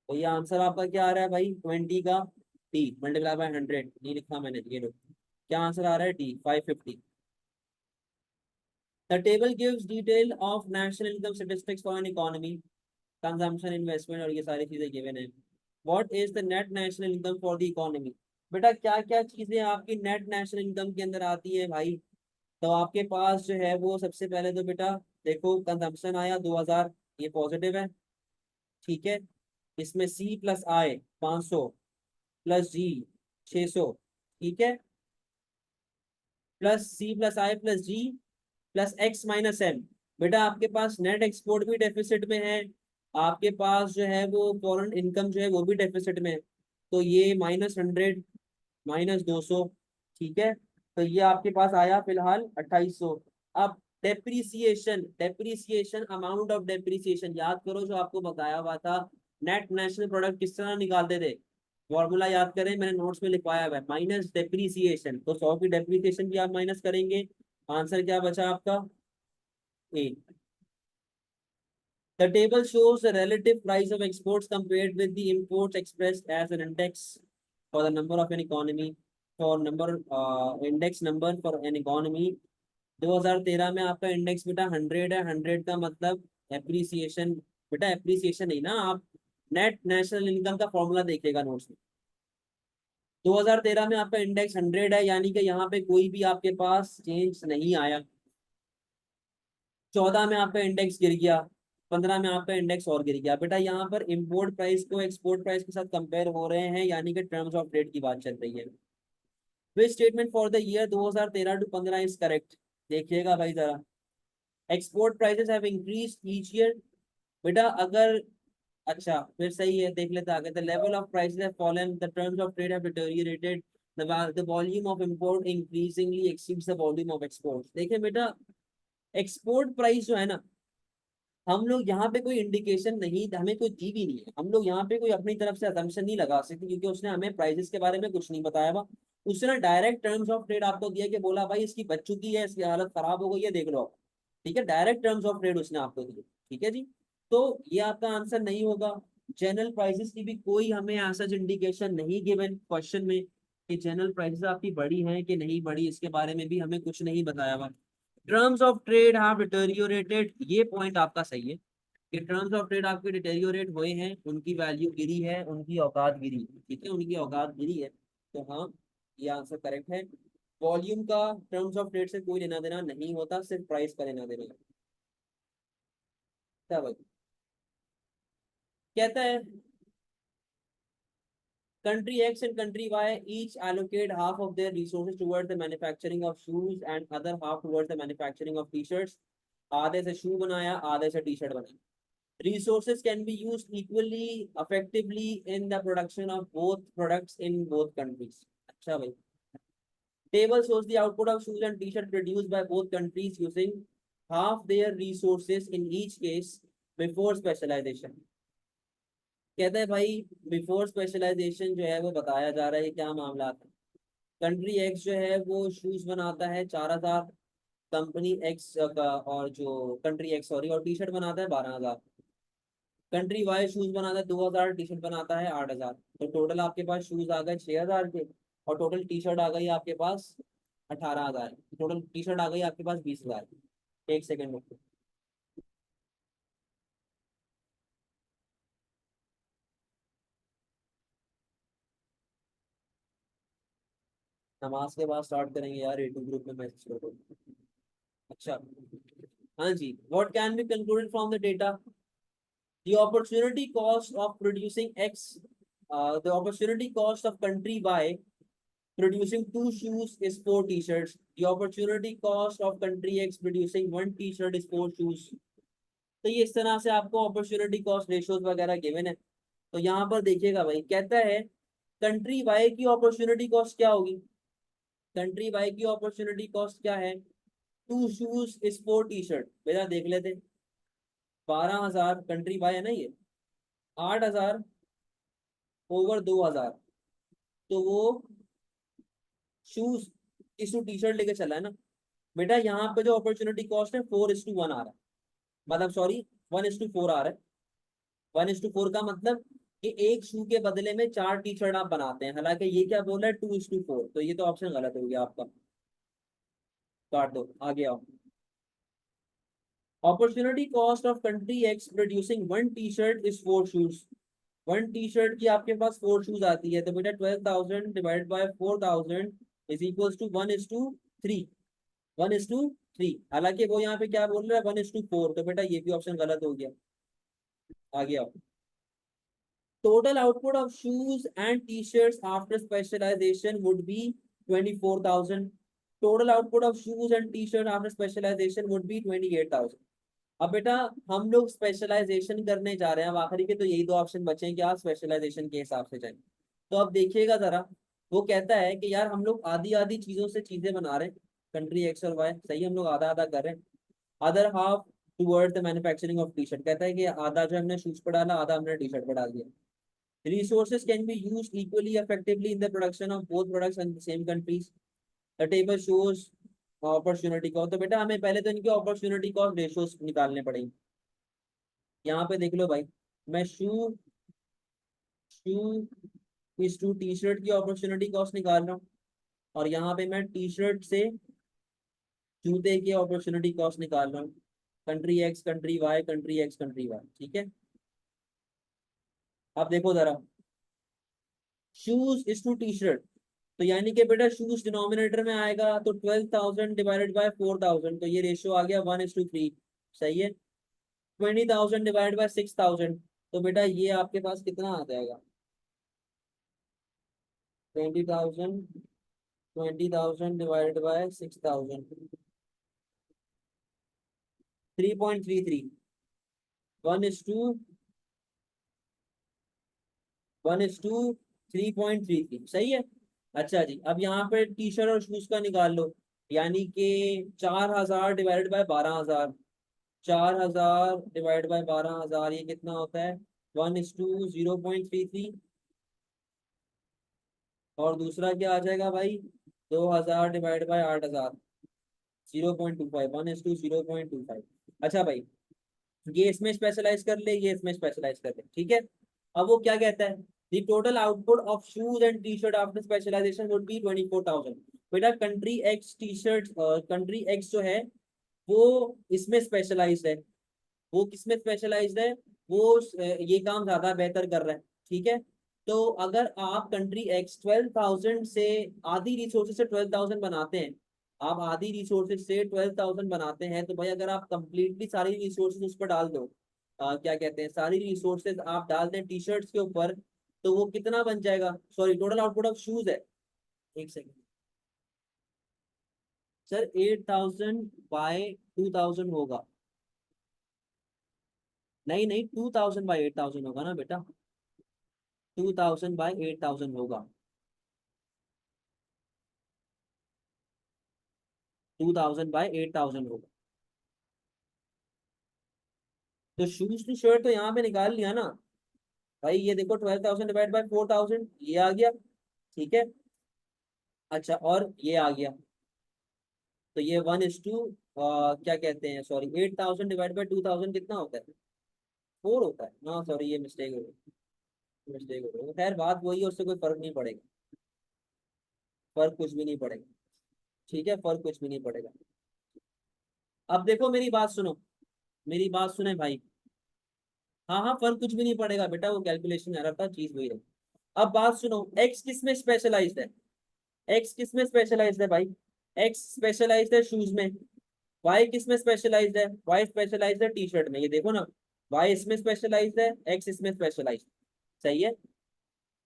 A: तो ये आंसर आपका क्या आ रहा है भाई, 20 का डी मल्टीप्लाई बाय 100 नहीं लिखा मैंने, ये लो क्या आंसर आ रहा है, D 550। The table gives detail of national income statistics for an economy, consumption, investment और ये सारी चीजें गिवन है। What is the net national income for the economy? बेटा क्या क्या चीजें आपकी नेट नेशनल इनकम के अंदर आती है भाई? तो आपके पास जो है वो सबसे पहले तो बेटा देखो कंजम्पशन आया 2000, ये पॉजिटिव है, ठीक है। इसमें सी प्लस आई 500 प्लस जी 600, ठीक है, प्लस सी प्लस आई प्लस जी प्लस एक्स माइनस एम। बेटा आपके पास नेट एक्सपोर्ट भी डेफिसिट में है, आपके पास जो है वो फॉरेन इनकम जो है वो भी डेफिसिट में है। तो ये -100 -200, ठीक है। तो ये आपके पास आया फिलहाल 2800। अब depreciation, depreciation amount of depreciation याद करो जो आपको बताया हुआ था, नेट नेशनल प्रोडक्ट किस तरह निकालते थे, फॉर्मूला याद करें, मैंने नोट्स में लिखवाया हुआ है, माइनस डेप्रीसिएशन। तो 100 की डेप्रीसिएशन भी आप माइनस करेंगे, आंसर क्या बचा आपका, ए। The table shows the relative price of exports compared with the imports expressed as an index for the number of an economy, for number index number for an economy। 2013 में आपका इंडेक्स बेटा 100 है, 100 का मतलब एप्रिसिएशन, बेटा एप्रिसिएशन नहीं ना, आप नेट नेशनल इनकम का फॉर्मूला देखिएगा नोट्स में। 2013 में आपका इंडेक्स 100 है, यानी कि यहाँ पे कोई भी आपके पास चेंज नहीं आया। 14 में आपका इंडेक्स गिर गया, 15 में आपका इंडेक्स और गिर गया। बेटा यहाँ पर इंपोर्ट प्राइस को एक्सपोर्ट प्राइस के साथ कंपेयर हो रहे हैं, यानी कि टर्म्स ऑफ ट्रेड की बात चल रही है। Which statement for the year 2013 to 15 is correct? देखिएगा भाई जरा, export prices have increase each year. बेटा अगर, अच्छा फिर सही है, देख लेते आगे। The level of prices have fallen, the terms of trade have deteriorated, the volume of import increasingly exceeds the volume of export. देखिए बेटा एक्सपोर्ट प्राइस जो है ना, हम लोग यहाँ पे कोई इंडिकेशन नहीं, हमें कोई दी भी नहीं है, हम लोग यहाँ पे कोई अपनी तरफ से असम्पशन नहीं लगा सकते क्योंकि उसने हमें प्राइसेस के बारे में कुछ नहीं बताया हुआ। उसने ना डायरेक्ट टर्म्स ऑफ ट्रेड आपको दिया कि बोला भाई इसकी बच चुकी है, इसकी हालत खराब हो गई है, देख लो आप, ठीक है, डायरेक्ट टर्म्स ऑफ ट्रेड उसने आपको दिए, ठीक है जी। तो ये आपका आंसर नहीं होगा। जनरल प्राइसेस की भी कोई हमें ऐसा इंडिकेशन नहीं गिवन क्वेश्चन में कि जनरल प्राइसेस आपकी बढ़ी हैं कि नहीं बढ़ी, इसके बारे में भी हमें कुछ नहीं बताया हुआ। टर्म्स ऑफ ट्रेड हैव डिटोरियोरेटेड, ये पॉइंट आपका सही है कि टर्म्स ऑफ ट्रेड आपके डिटेरियोरेट हुए हैं, उनकी वैल्यू गिरी है, उनकी औकात गिरी है, ठीक है, उनकी औकात गिरी है। तो हाँ, ये आंसर करेक्ट है। वॉल्यूम का टर्म्स ऑफ ट्रेड से कोई लेना देना नहीं होता, सिर्फ प्राइस का लेना देना है। क्या भाई कहता है, country X and country Y each allocate half of their resources towards the manufacturing of shoes and other half towards the manufacturing of t-shirts। आधे से शू बनाया, आधे से टी शर्ट बनाया। Resources can be used equally effectively in the production of both products in both countries। अच्छा भाई, table shows the output of shoes and t-shirt produced by both countries using half their resources in each case before specialization। कहता है भाई बिफोर स्पेशलाइजेशन जो है वो बताया जा रहा है, क्या मामला था। कंट्री एक्स जो है वो शूज बनाता है 4000, कंपनी एक्स का, और जो कंट्री एक्स सॉरी, और टी शर्ट बनाता है 12000। कंट्री वाई शूज बनाता है 2000, टी शर्ट बनाता है 8000। तो टोटल आपके पास शूज आ गए 6000 के, और टोटल टी शर्ट आ गई आपके पास 18000, टोटल टी शर्ट आ गई आपके पास 20000। एक सेकेंड रुको, नमाज के बाद स्टार्ट करेंगे यार, A2 ग्रुप में मैसेज करो। अच्छा, हाँ जी, what can be concluded from the data? The opportunity cost of producing X, the opportunity cost of country Y producing two shoes is four t-shirts. The opportunity cost of country X producing one t-shirt is four shoes. तो ये इस तरह से आपको अपॉर्चुनिटी कॉस्ट रेशियोज वगैरह गिवन है। तो यहाँ पर देखिएगा भाई, कहता है कंट्री वाई की अपॉर्चुनिटी कॉस्ट क्या होगी। कंट्री वाई की अपॉर्चुनिटी कॉस्ट क्या है? Two shoes is four T shirt. बेटा देख लेते, 12,000 कंट्री वाई है ना ये, 8,000 ओवर 2,000, तो वो शूज इशू टी शर्ट लेके चला है ना। बेटा यहाँ पे जो अपॉर्चुनिटी कॉस्ट है 4:1 आ रहा है, मतलब सॉरी 1:4 आ रहा है। 1:4 का मतलब कि एक शू के बदले में चार टी शर्ट आप बनाते हैं, हालांकि ये क्या बोल रहा है 2:4, तो ये तो ऑप्शन गलत हो गया आपका, काट दो, आगे आओ। Opportunity cost of country x producing one T shirt is four shoes. One T shirt की आपके पास फोर शूज आती है, तो बेटा 12,000 divide by 4,000 is equal to 1:3। 1:3, हालांकि वो यहाँ पे क्या बोल रहा है 1:4, तो बेटा ये भी ऑप्शन गलत हो गया। आगे आओ। Total output of shoes and T shirts after specialization would be 24,000। Total output of shoes and T shirt after specialization would be 28,000। अब बेटा हम लोग स्पेशलाइजेशन करने जा रहे हैं, अब आखिरी के तो यही दो ऑप्शन बचे हैं कि आप स्पेशलाइजेशन के हिसाब से जाएं। तो अब देखिएगा जरा, वो कहता है कि यार हम लोग आधी आधी चीजों से चीजें बना रहे हैं, कंट्री एक्स और वाई, सही, हम लोग आधा आधा कर रहे हैं। Other half toward the manufacturing of T shirt, कहता है कि आधा जो हमने शूज पर डाला, आधा हमने टी शर्ट पर डाल दिया। Resources can be used equally effectively in the production of both products in the same countries. The table shows opportunity cost। तो बेटा हमें पहले तो इनके अपॉर्चुनिटी कॉस्ट रेशियोज निकालने पड़ेंगे। यहाँ पे देख लो भाई, मैं शू शू इस टू टी शर्ट की अपॉर्चुनिटी कॉस्ट निकाल रहा हूँ, और यहाँ पे मैं टी शर्ट से जूते की अपॉर्चुनिटी कॉस्ट निकाल रहा हूँ। Country X country Y, country X country Y, ठीक है। अब देखो जरा, shoes is to T shirt, तो यानी कि बेटा शूज डिनोमिनेटर में आएगा, तो 12,000 डिवाइडेड बाय 4,000, तो ये रेशियो आ गया 1:3, सही है। 20,000 डिवाइडेड बाय 6,000, तो बेटा ये आपके पास कितना आ जाएगा? 20,000, 20,000 डिवाइडेड बाय 6,000, 3.33, 1:3.33, सही है। अच्छा जी, अब यहाँ पे टी शर्ट और शूज का निकाल लो, यानी कि 4,000 डिवाइडेड बाय 12,000, 4,000 डिवाइड बाय 12,000, ये कितना होता है? 1:0.33। और दूसरा क्या आ जाएगा भाई? 2,000 डिवाइड बाय 8,000, 0.25, 1:0.25। अच्छा भाई, ये इसमें स्पेशलाइज कर ले, ये इसमें स्पेशलाइज कर ले, ठीक है। अब वो क्या कहता है, the total output of shoes and T shirt after specialization would be 24,000। बेटा country X T shirt, country X जो है वो इसमें स्पेशलाइज्ड है। वो किसमें स्पेशलाइज्ड है? वो ये काम ज्यादा बेहतर कर रहा है, ठीक है। तो अगर आप कंट्री एक्स 12,000 से आधी रिसोर्सेज से 12,000 बनाते हैं, आप आधी रिसोर्सेज से 12,000 बनाते हैं, तो भाई अगर आप कंप्लीटली सारी रिसोर्सेज उस पर डाल दो, क्या कहते हैं, सारी रिसोर्सेज आप डाल दें टी शर्ट्स के ऊपर, तो वो कितना बन जाएगा? Sorry, total output of shoes है, एक सेकेंड सर, 8,000 बाय 2,000 होगा। नहीं नहीं, 2,000 बाई 8,000 होगा ना बेटा, 2,000 बाई 8,000 होगा, 2,000 बाई 8,000 होगा। तो शूज की शर्ट तो यहाँ पे निकाल लिया ना भाई, ये देखो 12,000 डिवाइड बाई 4,000, ये आ गया, ठीक है। अच्छा, और ये आ गया, तो ये 1:2, क्या कहते हैं, सॉरी 8,000 डिवाइड बाई 2,000 कितना होता है? 4 होता है ना, सॉरी ये मिस्टेक हो गई, मिस्टेक हो गई, खैर बात वही है, उससे कोई फर्क नहीं पड़ेगा, फर्क कुछ भी नहीं पड़ेगा, ठीक है, फर्क कुछ भी नहीं पड़ेगा। अब देखो मेरी बात सुनो, मेरी बात सुने भाई, हाँ हाँ, फर्क कुछ भी नहीं पड़ेगा बेटा, वो कैलकुलेशन एरर था, चीज वही है। अब बात सुनो, एक्स किस में स्पेशलाइज्ड है? एक्स किस में स्पेशलाइज्ड है भाई? एक्स स्पेशलाइज्ड है शूज में। वाई किस में स्पेशलाइज्ड है? वाई स्पेशलाइज्ड है टी शर्ट में। ये देखो ना, वाई इसमें स्पेशलाइज्ड है, एक्स इसमें स्पेशलाइज्ड। सही है।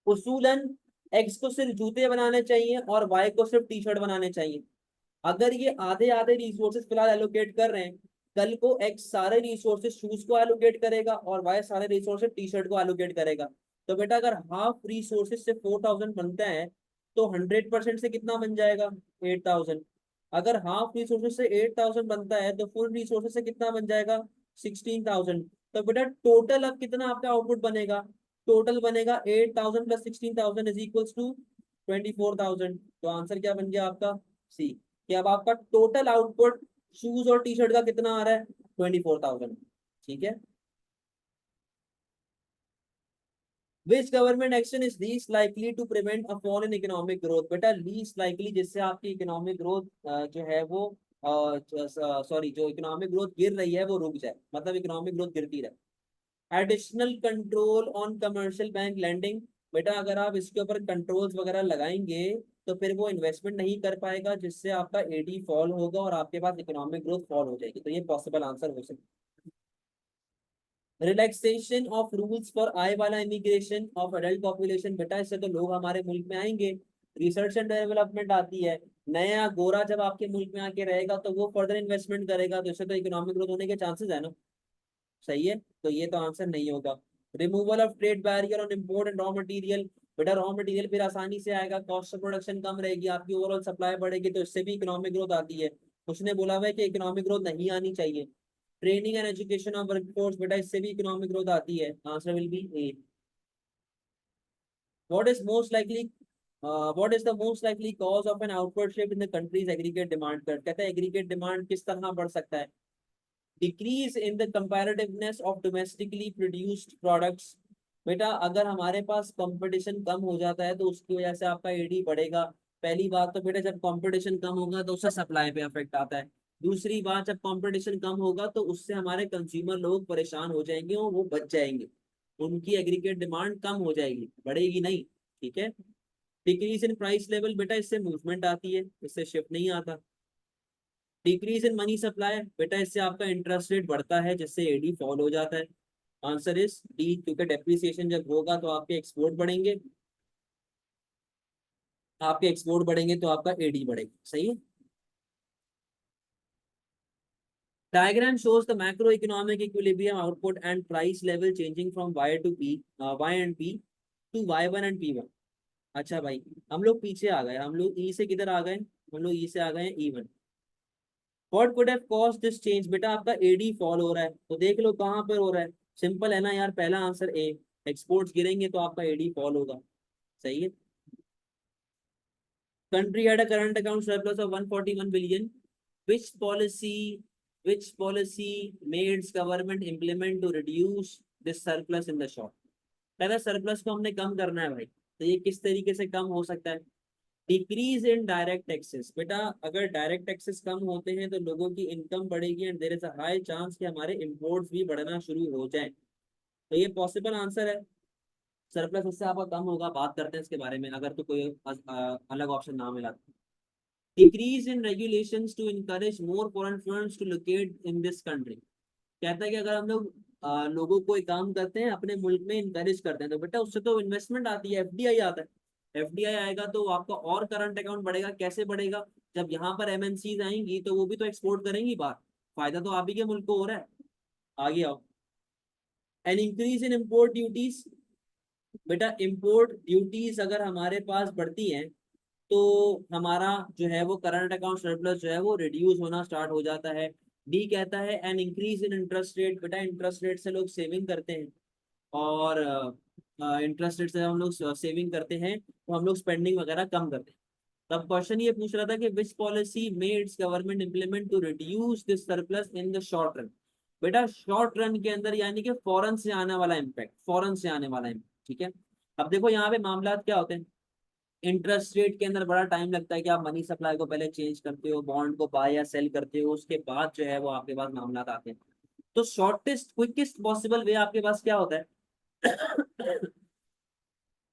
A: उसूलन एक्स को सिर्फ जूते बनाने चाहिए और वाई को सिर्फ टी शर्ट बनाने चाहिए। अगर ये आधे आधे रिसोर्सेज फिलहाल एलोकेट कर रहे हैं, कल को एक्स सारे रिसोर्सेज शूज को एलोकेट करेगा और वाई सारे रिसोर्सेज टी शर्ट को एलोकेट करेगा। तो बेटा अगर हाफ रिसोर्सेज से 4000 बनता है, तो 100% से कितना बन जाएगा? 8000। अगर हाफ रिसोर्सेज से 8000 बनता है, तो फुल रिसोर्सेज से कितना बन जाएगा? 16000। तो बेटा टोटल अब कितना आपका आउटपुट बनेगा? टोटल बनेगा 8000 प्लस 16000 इज इक्वल्स टू 24000। तो आंसर क्या बन गया आपका? सी। कि अब आपका टोटल आउटपुट शूज और टी शर्ट का कितना आ रहा है? 24000। ठीक है। Which government action is least likely to prevent a fall in economic growth? बेटा लीस्ट लाइकली जिससे आपकी इकोनॉमिक ग्रोथ जो है वो सॉरी जो इकोनॉमिक ग्रोथ गिर रही है वो रुक जाए, मतलब इकोनॉमिक ग्रोथ गिरती रहे। Additional control on commercial bank lending. बेटा अगर आप इसके ऊपर कंट्रोल्स वगैरह लगाएंगे, तो फिर वो इन्वेस्टमेंट नहीं कर पाएगा, जिससे आपका एडी फॉल होगा और आपके पास इकोनॉमिक ग्रोथ फॉल हो जाएगी। तो ये पॉसिबल आंसर हो सकता है। Relaxation of rules for I वाला इमिग्रेशन ऑफ अडल्ट पॉपुलेशन। बेटा इससे तो लोग हमारे मुल्क में आएंगे, रिसर्च एंड डेवलपमेंट आती है। नया गोरा जब आपके मुल्क में आके रहेगा, तो वो फर्दर इन्वेस्टमेंट करेगा, तो इससे तो इकोनॉमिक ग्रोथ होने के चांसेस है ना। सही है, तो ये तो आंसर नहीं होगा। Removal of trade barrier on import and raw material. बेटा रॉ मटेरियल फिर आसानी से आएगा, कॉस्ट ऑफ प्रोडक्शन कम रहेगी, आपकी ओवरऑल सप्लाई बढ़ेगी, तो इससे भी इकोनॉमिक ग्रोथ आती है। उसने बोला हुआ है कि इकोनॉमिक ग्रोथ नहीं आनी चाहिए। Training and education of workforce. बेटा इससे भी इकोनॉमिक ग्रोथ आती है। Answer will be A. What is most likely what is the most likely cause of an outward shift in the country's aggregate demand curve? कहते हैं एग्रीगेट डिमांड किस तरह बढ़ सकता है? Decrease in the comparativeness of domestically produced products. बेटा अगर हमारे पास कंपटीशन कम हो जाता है, तो उसकी वजह से आपका एडी बढ़ेगा। पहली बात तो बेटा जब कंपटीशन कम होगा तो उससे सप्लाई पे अफेक्ट आता है। दूसरी बात, जब कंपटीशन कम होगा तो उससे हमारे कंज्यूमर लोग परेशान हो जाएंगे और वो बच जाएंगे। उनकी एग्रीगेट डिमांड कम हो जाएगी, बढ़ेगी नहीं। ठीक है। Decrease in price level. बेटा इससे मूवमेंट आती है, इससे शिफ्ट नहीं आता। Decrease in money supply. बेटा इससे आपका इंटरेस्ट रेट बढ़ता है, जिससे एडी फॉल हो जाता है। आंसर इज डी, क्योंकि डेप्रिसिएशन जब होगा तो आपके एक्सपोर्ट बढ़ेंगे, आपके एक्सपोर्ट बढ़ेंगे तो आपका एडी बढ़ेगा। सही है। Diagram shows the macroeconomic equilibrium output and price level changing from y to p, y and p to y1 and p1। अच्छा भाई, हम लोग पीछे आ गए, हम लोग ई से किधर आ गए? हम लोग ई से आ गए E1। What could have caused this change? बेटा आपका एडी फॉल हो रहा है, तो देख लो कहाँ पर हो रहा है। सिंपल है ना यार, पहला आंसर ए। एक्सपोर्ट्स गिरेंगे तो आपका एडी फॉल होगा। सही है। Country had a current account surplus of 141 billion. which policy which policy made government implement to reduce this surplus in the short? कहता है सरप्लस को हमने कम करना है भाई, तो ये किस तरीके से कम हो सकता है? Decrease in direct taxes. बेटा अगर डायरेक्ट टैक्सेस कम होते हैं तो लोगों की इनकम बढ़ेगी and there is a high chance कि हमारे इम्पोर्ट्स भी बढ़ना शुरू हो जाए। तो ये पॉसिबल आंसर है। सरप्लस इससे आपका कम होगा, बात करते हैं इसके बारे में, अगर तो कोई अलग ऑप्शन ना मिला। Decrease in regulations to encourage more foreign funds to locate in this country. कहता है कि अगर हम लोग लोगों को एक काम करते हैं, अपने मुल्क में इनकरेज करते हैं, तो बेटा उससे तो इन्वेस्टमेंट आती है, एफडीआई आता है। एफडीआई आएगा तो आपका और करंट अकाउंट बढ़ेगा। कैसे बढ़ेगा? जब यहाँ पर एमएनसीज आएंगी तो वो भी तो एक्सपोर्ट करेंगी बाहर। फायदा तो आप ही के मुल्क को हो रहा है। आगे आओ। An increase in import duties. बेटा इम्पोर्ट ड्यूटीज अगर हमारे पास बढ़ती हैं, तो हमारा जो है वो करंट अकाउंट सरप्लस जो है वो रिड्यूस होना स्टार्ट हो जाता है। डी कहता है an increase in interest rate. बेटा इंटरेस्ट रेट से लोग सेविंग करते हैं, और इंटरेस्ट रेट से हम लोग सेविंग करते हैं तो हम लोग स्पेंडिंग वगैरह कम करते हैं। तब क्वेश्चन ये पूछ रहा था कि विच पॉलिसी मेड्स government implement to reduce this surplus in the short run? बेटा शॉर्ट रन के अंदर यानी कि फौरन से आने वाला इम्पैक्ट, फौरन से आने वाला इम्पैक्ट। ठीक है। अब देखो यहाँ पे मामला क्या होते हैं। इंटरेस्ट रेट के अंदर बड़ा टाइम लगता है कि आप मनी सप्लाई को पहले चेंज करते हो, बॉन्ड को बाय या सेल करते हो, उसके बाद जो है वो आपके पास मामला आते हैं। तो शॉर्टेस्ट क्विकेस्ट पॉसिबल वे आपके पास क्या होता है?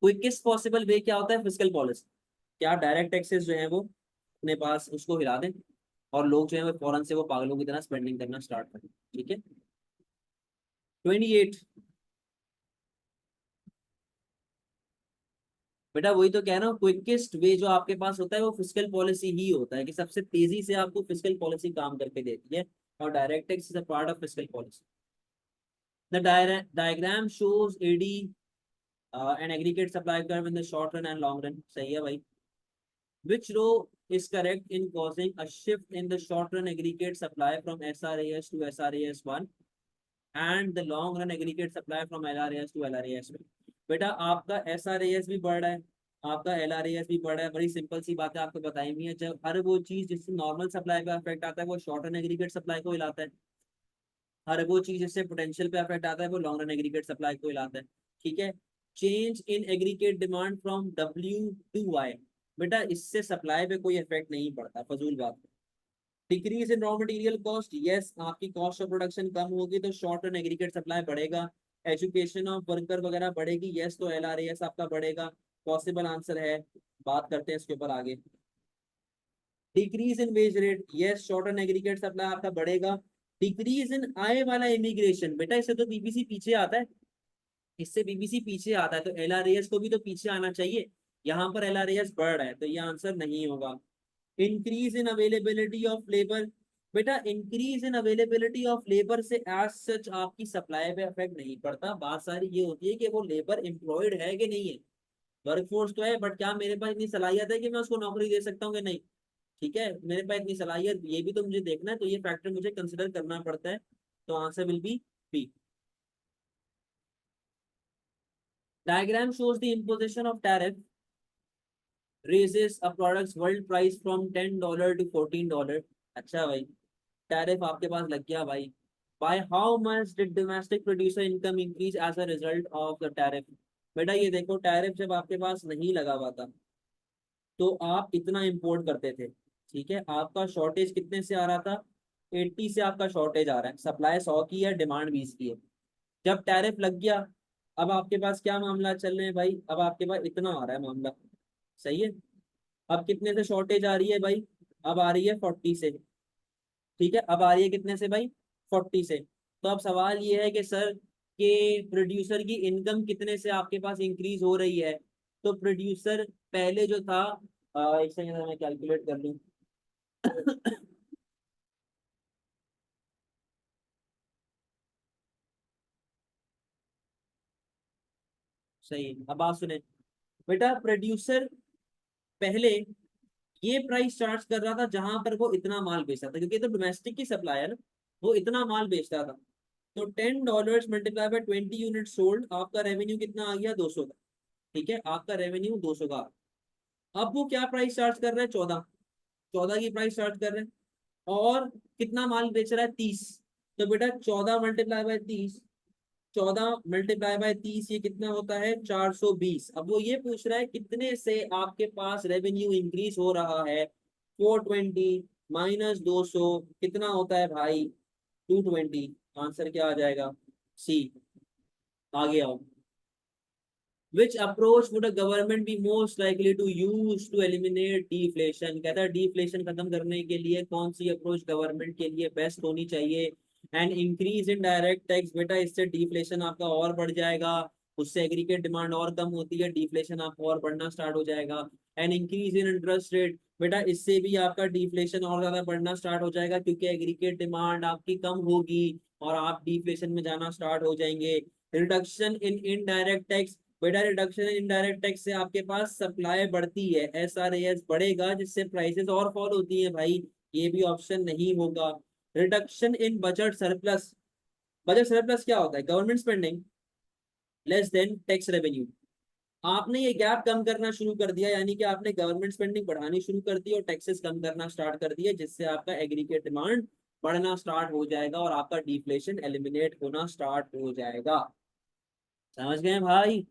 A: क्विकेस्ट पॉसिबल वे क्या होता है? Physical policy. क्या डायरेक्ट टैक्सेस जो है वो अपने पास उसको हिला दें, और लोग जो है वो फौरन से वो पागलों की तरह स्पेंडिंग करना स्टार्ट करें। ठीक है। 28। बेटा वही तो कह रहा हूँ, क्विकेस्ट वे जो आपके पास होता है वो फिस्कल पॉलिसी ही होता है, कि सबसे तेजी से आपको फिस्कल पॉलिसी काम करके देती है, और direct tax is a part of fiscal policy. The diagram shows AD and aggregate supply curve in the short run and long run. सही है भाई। Which row is correct in causing a shift in the short run aggregate supply from SRAS to SRAS1 and the long run aggregate supply from LRAS to LRAS2? बेटा आपका SRAS भी बढ़ रहा है, आपका LRAS भी बढ़ रहा है। बड़ी सिंपल सी बात है, आपको बताई हुई है। जब हर वो चीज जिससे नॉर्मल सप्लाई पे अफेक्ट आता है वो शॉर्ट रन एग्रीगेट सप्लाई को हिलाता है, हर वो चीज जिससे पोटेंशियल पे अफेक्ट आता है वो लॉन्ग रन एग्रीगेट सप्लाई को हिलाता है। ठीक है। Change in aggregate demand from W to Y, बेटा इससे सप्लाई पे कोई इफेक्ट नहीं पड़ता, फजूल बात है। डिक्रीज इन रॉ मटेरियल कॉस्ट, यस आपकी कॉस्ट ऑफ प्रोडक्शन कम होगी तो शॉर्ट रन एग्रीगेट सप्लाई बढ़ेगा। एजुकेशन ऑफ वर्कर वगैरह बढ़ेगी, यस तो LRAS आपका बढ़ेगा। पॉसिबल आंसर है, बात करते हैं इसके ऊपर आगे। Decrease in wage rate, yes short run aggregate supply आपका बढ़ेगा। डिक्रीज इन आय वाला इमिग्रेशन, बेटा इससे तो बीबीसी पीछे आता है, इससे बीबीसी पीछे आता है तो LRAS को भी तो पीछे आना चाहिए। यहाँ पर LRAS बढ़ रहा है तो ये आंसर नहीं होगा। Increase in availability of labour, बेटा increase in availability of labour से एज सच आपकी सप्लाई पे इफेक्ट नहीं पड़ता। बात सारी ये होती है कि वो लेबर एम्प्लॉयड है कि नहीं है। वर्कफोर्स तो है, बट क्या मेरे पास इतनी सलाहियत है कि मैं उसको नौकरी दे सकता हूँ कि नहीं। ठीक है, मेरे पास इतनी सलाहियत, ये भी तो मुझे देखना है, तो ये फैक्टर मुझे कंसिडर करना पड़ता है। तो answer will be B. Diagram shows the imposition of tariff raises a product's world price from $10 to $14। अच्छा भाई, टैरिफ आपके पास लग गया भाई। By how much did domestic producer income increase as a result of the tariff? बेटा ये देखो, टैरिफ जब आपके पास नहीं लगा हुआ था तो आप इतना इंपोर्ट करते थे। ठीक है, आपका शॉर्टेज कितने से आ रहा था? 80 से आपका शॉर्टेज आ रहा है, सप्लाई 100 की है, डिमांड 20 की है। जब टैरिफ लग गया, अब आपके पास क्या मामला चल रहे हैं भाई, अब आपके पास इतना आ रहा है मामला। सही है। अब कितने से शॉर्टेज आ रही है भाई? अब आ रही है 40 से। ठीक है, अब आ रही है कितने से भाई? 40 से। तो अब सवाल ये है कि सर के प्रोड्यूसर की इनकम कितने से आपके पास इंक्रीज हो रही है? तो प्रोड्यूसर पहले जो था, एक सेकंड मैं कैलकुलेट कर लूँ। सही, अब बात सुने। बेटा प्रोड्यूसर पहले ये प्राइस चार्ज कर रहा था जहां पर वो इतना माल बेचता था, क्योंकि ये तो डोमेस्टिक की सप्लाई है ना, वो इतना माल बेचता था। तो $10 मल्टीप्लाई बाय 20 यूनिट सोल्ड, आपका रेवेन्यू कितना आ गया? 200 का। ठीक है, आपका रेवेन्यू 200 का। अब वो क्या प्राइस चार्ज कर रहे हैं? 14। 14 की प्राइस चार्ज कर रहे हैं, और कितना माल बेच रहा है? 30। तो बेटा 14 × 30, 14 × 30 ये कितना होता है? 420। अब वो ये पूछ रहा है कितने से आपके पास रेवेन्यू इंक्रीज हो रहा है? 420 माइनस 200 कितना होता है भाई? 220। आंसर क्या आ जाएगा? सी। आगे आओ। Which approach would a government be most likely to use to eliminate deflation? कहता है deflation खत्म करने के लिए कौन सी अप्रोच गवर्नमेंट के लिए बेस्ट होनी चाहिए? And increase in direct tax, बेटा इससे डिफ्लेशन आपका और बढ़ जाएगा, उससे एग्रीगेट डिमांड और कम होती है, डिफ्लेशन आपका और बढ़ना स्टार्ट हो जाएगा। And increase in interest rate, बेटा इससे भी आपका डिफ्लेशन और ज्यादा बढ़ना स्टार्ट हो जाएगा, क्योंकि एग्रीगेट डिमांड आपकी कम होगी और आप डिफ्लेशन में जाना स्टार्ट हो जाएंगे। रिडक्शन इन इनडायरेक्ट टैक्स, बेटा रिडक्शन इन इनडायरेक्ट टैक्स से आपके पास सप्लाई बढ़ती है, SRAS बढ़ेगा जिससे प्राइसेस और फॉल होती है भाई। ये भी ऑप्शन नहीं होगा। Reduction in budget surplus, budget surplus क्या होता है? Government spending less than tax revenue. आपने ये गैप कम करना शुरू कर दिया, यानी कि आपने गवर्नमेंट स्पेंडिंग बढ़ानी शुरू कर दी और टैक्सेस कम करना स्टार्ट कर दिया, जिससे आपका एग्रीगेट डिमांड बढ़ना स्टार्ट हो जाएगा और आपका डिफ्लेशन एलिमिनेट होना स्टार्ट हो जाएगा। समझ गए भाई?